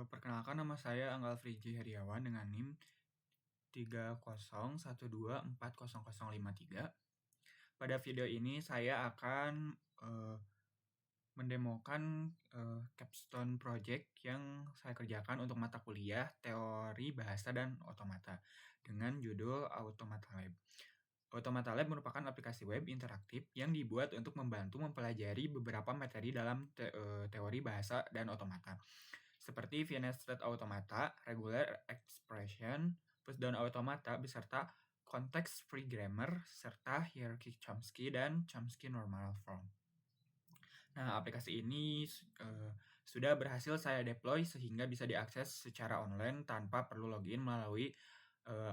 Perkenalkan, nama saya Anggal Friji Heriawan dengan NIM 301240053. Pada video ini saya akan mendemokan capstone project yang saya kerjakan untuk mata kuliah Teori Bahasa dan Otomata dengan judul Automata Lab. Automata Lab merupakan aplikasi web interaktif yang dibuat untuk membantu mempelajari beberapa materi dalam teori bahasa dan otomata, seperti finite state automata, regular expression, pushdown automata, beserta context-free grammar, serta hierarchy Chomsky dan Chomsky normal form. Nah, aplikasi ini sudah berhasil saya deploy sehingga bisa diakses secara online tanpa perlu login melalui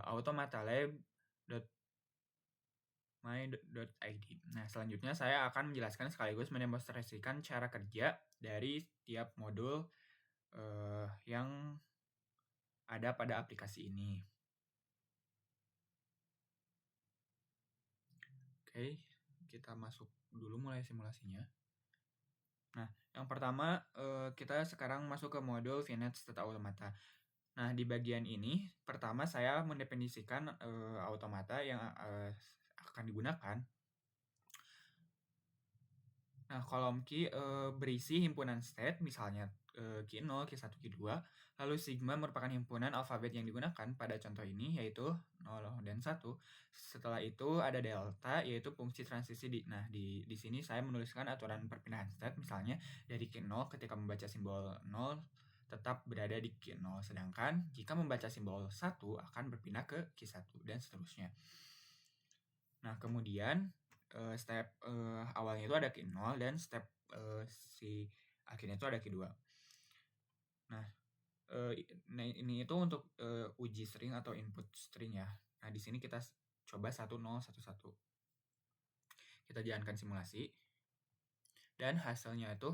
automatalab.my.id. Nah, selanjutnya saya akan menjelaskan sekaligus mendemonstrasikan cara kerja dari tiap modul yang ada pada aplikasi ini. Oke, kita masuk dulu mulai simulasinya. Nah, yang pertama kita sekarang masuk ke modul finite state automata. Nah, di bagian ini pertama saya mendefinisikan automata yang akan digunakan. Nah, kolom key berisi himpunan state, misalnya key 0, key 1, key 2. Lalu sigma merupakan himpunan alfabet yang digunakan pada contoh ini, yaitu 0 dan 1. Setelah itu ada delta, yaitu fungsi transisi. Nah, di sini saya menuliskan aturan perpindahan state, misalnya dari key 0 ketika membaca simbol 0 tetap berada di key 0. Sedangkan jika membaca simbol 1 akan berpindah ke key 1 dan seterusnya. Nah, kemudian step awalnya itu ada key 0 dan step si akhirnya itu ada key 2. Nah, ini itu untuk uji string atau input string ya. Nah, di sini kita coba 1011. Kita jalankan simulasi dan hasilnya itu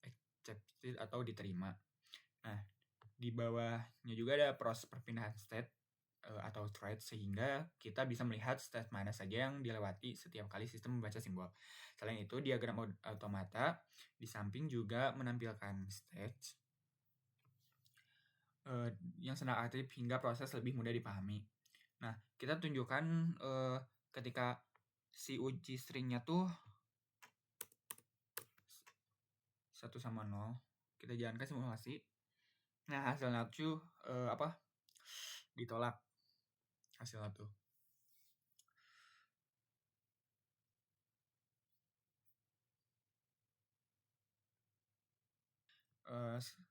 accepted atau diterima. Nah, di bawahnya juga ada proses perpindahan state atau thread, sehingga kita bisa melihat state mana saja yang dilewati setiap kali sistem membaca simbol. Selain itu, diagram automata di samping juga menampilkan stage yang sedang aktif hingga proses lebih mudah dipahami. Nah, kita tunjukkan ketika si uji stringnya tuh 1 sama 0. Kita jalankan simulasi. Nah, hasilnya tuh ditolak hasilnya tuh.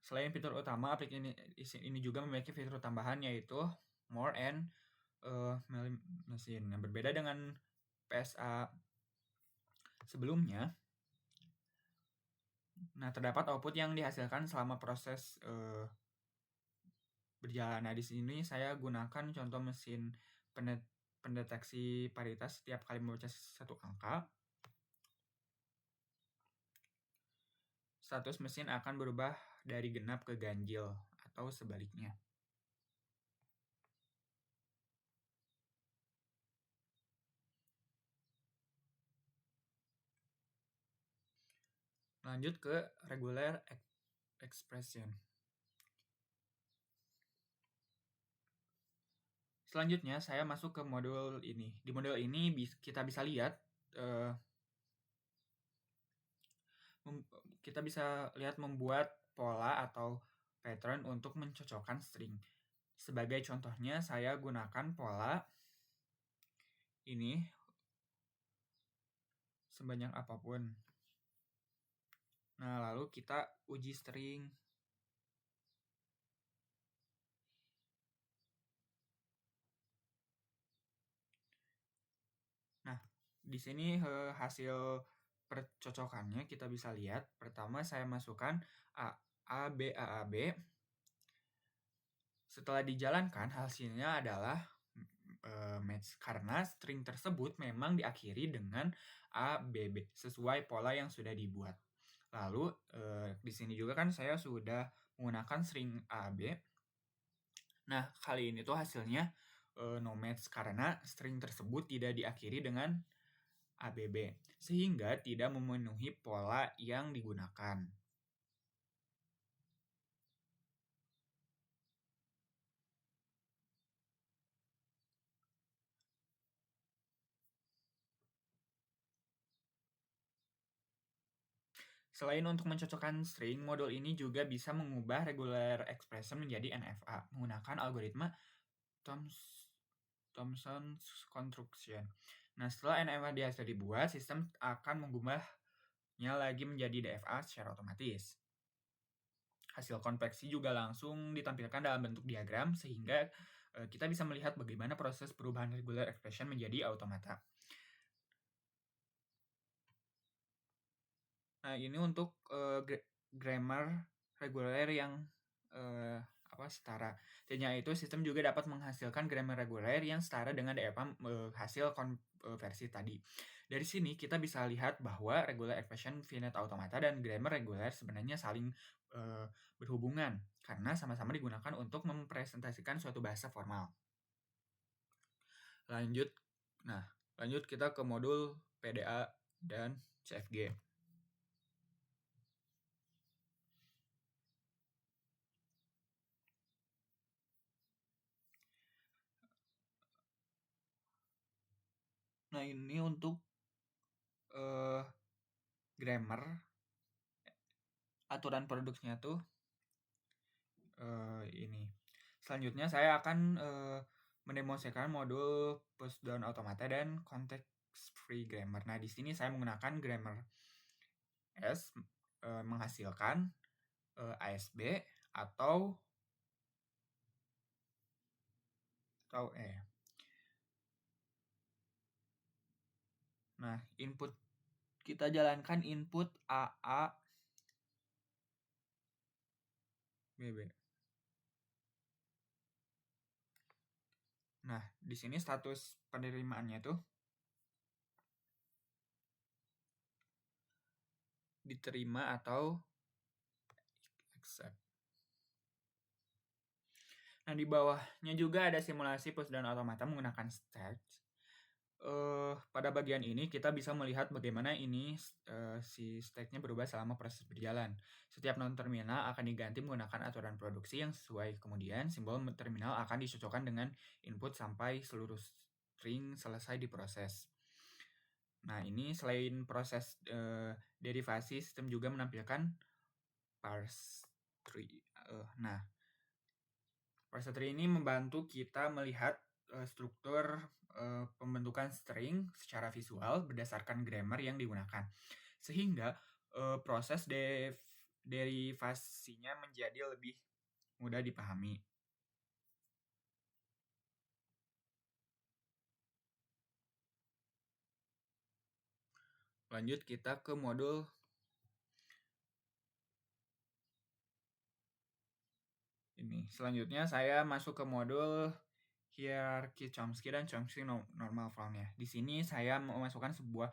Selain fitur utama, aplikasi ini juga memiliki fitur tambahan, yaitu more and machine. Yang berbeda dengan PSA sebelumnya. Nah, terdapat output yang dihasilkan selama proses berjalan. Nah, di sini saya gunakan contoh mesin pendeteksi paritas setiap kali membaca satu angka. Status mesin akan berubah dari genap ke ganjil atau sebaliknya. Lanjut ke regular expression. Selanjutnya saya masuk ke modul ini. Di modul ini kita bisa lihat membuat pola atau pattern untuk mencocokkan string. Sebagai contohnya, saya gunakan pola ini sebanyak apapun. Nah, lalu kita uji string. Nah, di sini hasil percocokannya kita bisa lihat. Pertama saya masukkan A, B, A, A, B. Setelah dijalankan, hasilnya adalah match karena string tersebut memang diakhiri dengan A, B, B sesuai pola yang sudah dibuat. Lalu di sini juga kan saya sudah menggunakan string A, B. Nah, kali ini tuh hasilnya no match karena string tersebut tidak diakhiri dengan ABB, sehingga tidak memenuhi pola yang digunakan. Selain untuk mencocokkan string, modul ini juga bisa mengubah regular expression menjadi NFA menggunakan algoritma Thomson's Construction. Nah, setelah NFA dihasil dibuat, sistem akan mengubahnya lagi menjadi DFA secara otomatis. Hasil konveksi juga langsung ditampilkan dalam bentuk diagram, sehingga kita bisa melihat bagaimana proses perubahan regular expression menjadi automata. Nah, ini untuk grammar reguler yang setara. Selain itu, sistem juga dapat menghasilkan grammar reguler yang setara dengan DFA hasil konversi tadi. Dari sini kita bisa lihat bahwa regular expression finite automata dan grammar reguler sebenarnya saling berhubungan karena sama-sama digunakan untuk mempresentasikan suatu bahasa formal. Lanjut kita ke modul PDA dan CFG. Nah, ini untuk grammar, aturan produksinya tuh ini. Selanjutnya saya akan mendemonstrasikan modul pushdown automata dan context free grammar. Nah, di sini saya menggunakan grammar S menghasilkan ASB atau E. Nah, input kita jalankan input AA BB. Nah, di sini status penerimaannya tuh diterima atau accept. Nah, di bawahnya juga ada simulasi pushdown automata menggunakan stage. Pada bagian ini kita bisa melihat bagaimana ini si state-nya berubah selama proses berjalan. Setiap non-terminal akan diganti menggunakan aturan produksi yang sesuai. Kemudian simbol terminal akan dicocokkan dengan input sampai seluruh string selesai diproses. Nah, ini selain proses derivasi, sistem juga menampilkan parse tree. Parse tree ini membantu kita melihat struktur pembentukan string secara visual berdasarkan grammar yang digunakan. Sehingga proses derivasinya menjadi lebih mudah dipahami. Lanjut kita ke modul ini. Selanjutnya saya masuk ke modul hierarchy Chomsky dan Chomsky normal form-nya. Di sini saya memasukkan sebuah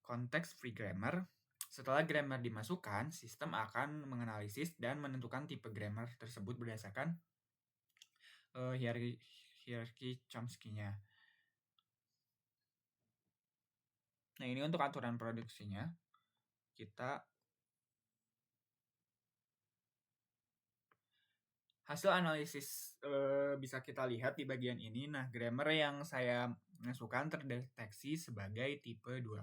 konteks free grammar. Setelah grammar dimasukkan, sistem akan menganalisis dan menentukan tipe grammar tersebut berdasarkan hierarchy Chomsky-nya. Nah, ini untuk aturan produksinya. Hasil analisis bisa kita lihat di bagian ini. Nah, grammar yang saya masukkan terdeteksi sebagai tipe 2,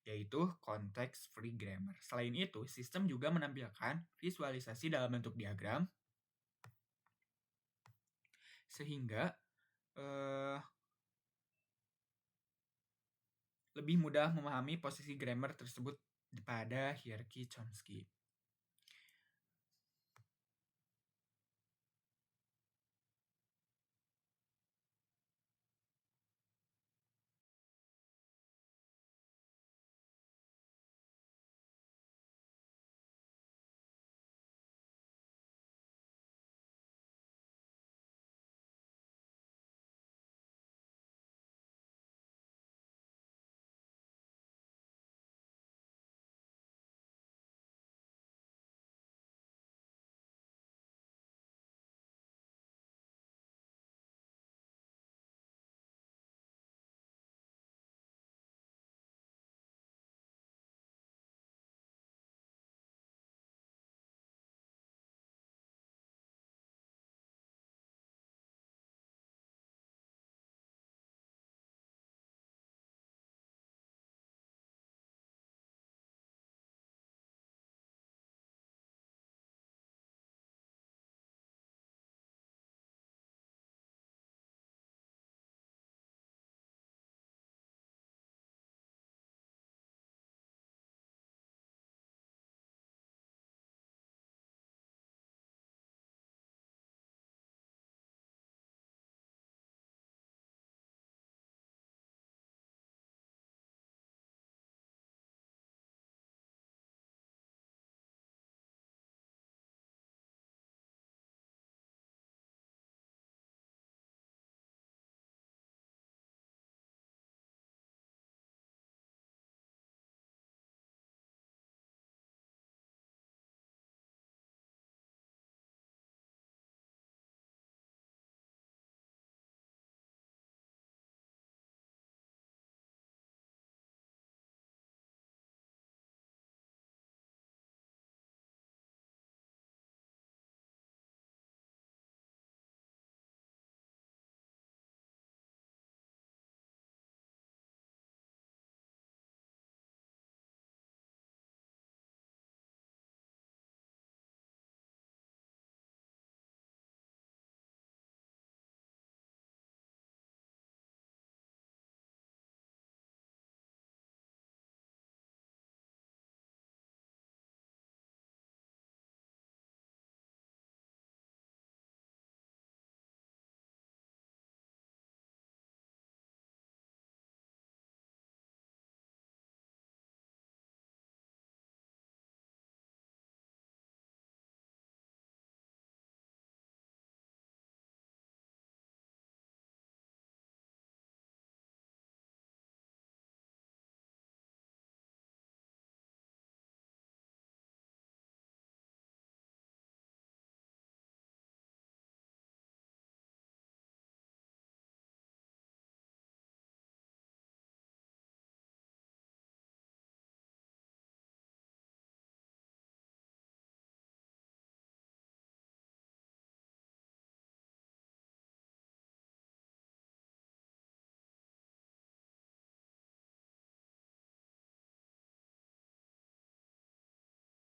yaitu context free grammar. Selain itu, sistem juga menampilkan visualisasi dalam bentuk diagram sehingga lebih mudah memahami posisi grammar tersebut pada hierarchy Chomsky.